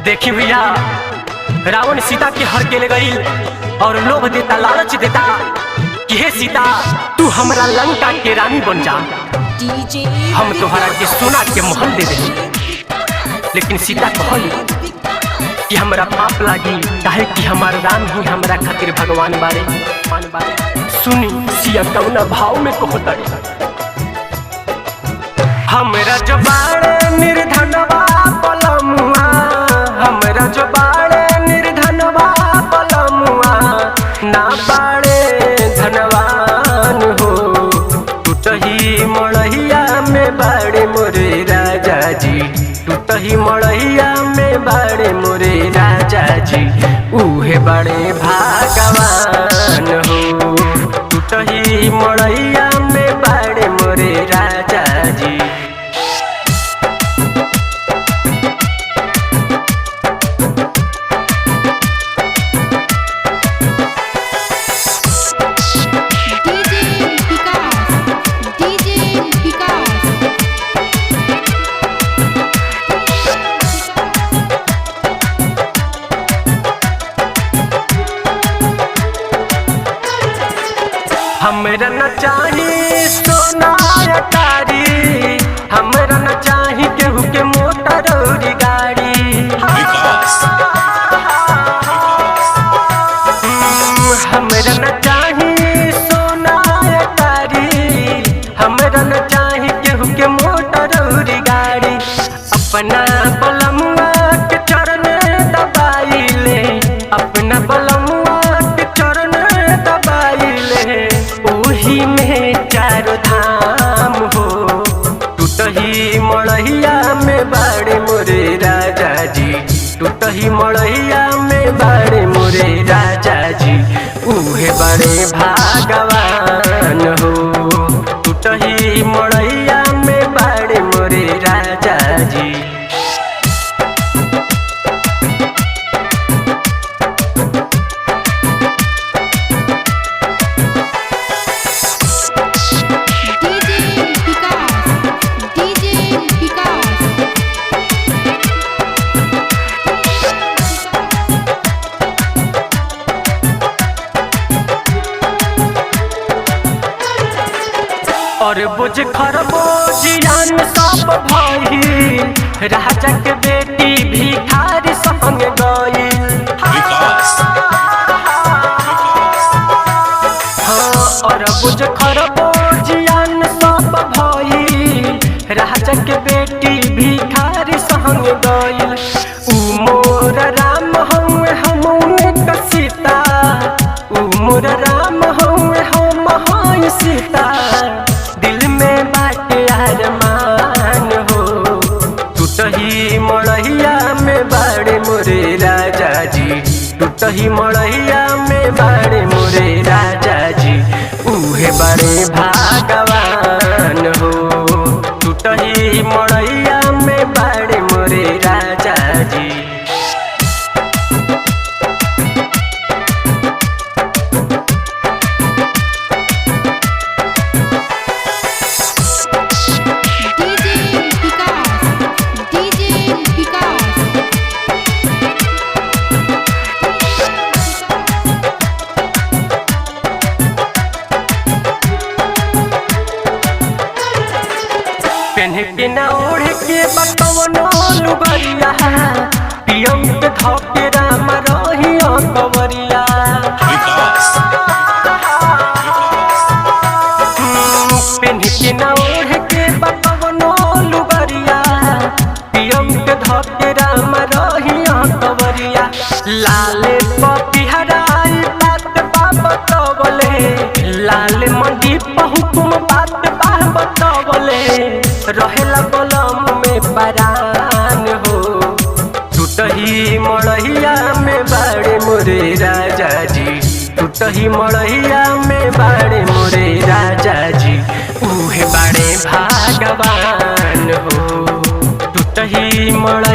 देखी भैया, रावण सीता के हर के ले गई और लोभ देता, लालच देता कि हे सीता तू हमरा लंका के रानी बन जा, हम तुम्हारा के सोना के महल दे दे। लेकिन सीता कहली कि हमरा पाप लागी, काहे कि हमार राम ही हमरा खातिर भगवान बारे। सुनी सिया कौना भाव में कहतड़ी, हमरा जो बाड़े निर्धनवा पलमुआ, हमरा जो बाड़े निर्धनवा पलमुआ, ना बाड़े धनवान हो। टूटही मड़हिया में बाड़े मोरे राजा जी, टूटही मड़हिया में बाड़े मोरे राजा जी, उहे बाड़े भगवान हो। टूटही मड़हिया में बाड़े मोरे राजा जी। हमरा न चाही सोना अटारी, हमरा न चाही केहू के मोटर और गाड़ी। हमरा न चाही सोना अटारी, हमरा न चाही केहू के मोटर और गाड़ी। अपना बलमुआ के चरण दबाइले, अपना बलमुआ के चरण दबाइले, ओही में चारों धाम हो। टूटही मड़हिया में बाड़े मोरे राजा जी, टूटही मड़हिया में बाड़े मोरे राजा जी, उहे बड़े भगवान हो। टूटही मड़हिया में बाड़े मोरे राजा जी। और बुझ खरबोजियान सब भाई, राजा के बेटी भिखारी संग गई। हाँ, और बुझ खरबोजियान सब भाई, राजा के बेटी भिखारी संग गई। उ मोर राम हउए हमने क सीता, उ मोर राम हउए हम हई सीता, दिल में बाटे अरमान हो। टूटही मड़हिया में बाड़े मोरे राजा जी, टूटही मड़हिया में बाड़े मोरे राजा जी, उहे बड़े भगवान हो। टूटही मड़हिया में बाड़े मोरे राजा जी। पेन्हे के ना ओढ़े के बतवनो लुगरिया, पियम के धोके राम रहिया कवरिया। पेन्हे के ना ओढ़े के बतवनो लुगरिया, पियम के धोके राम रहिया कवरिया। लाले पपिहराई बात बतवले, लाल मंडी पहुकुम बात बतवले, रहेला बलम में परान हो। टूटही मड़हिया में बाड़े मोरे राजा जी, टूटही मड़हिया में बाड़े मोरे राजा जी, उहे बाड़े भगवान हो। टूटही मड़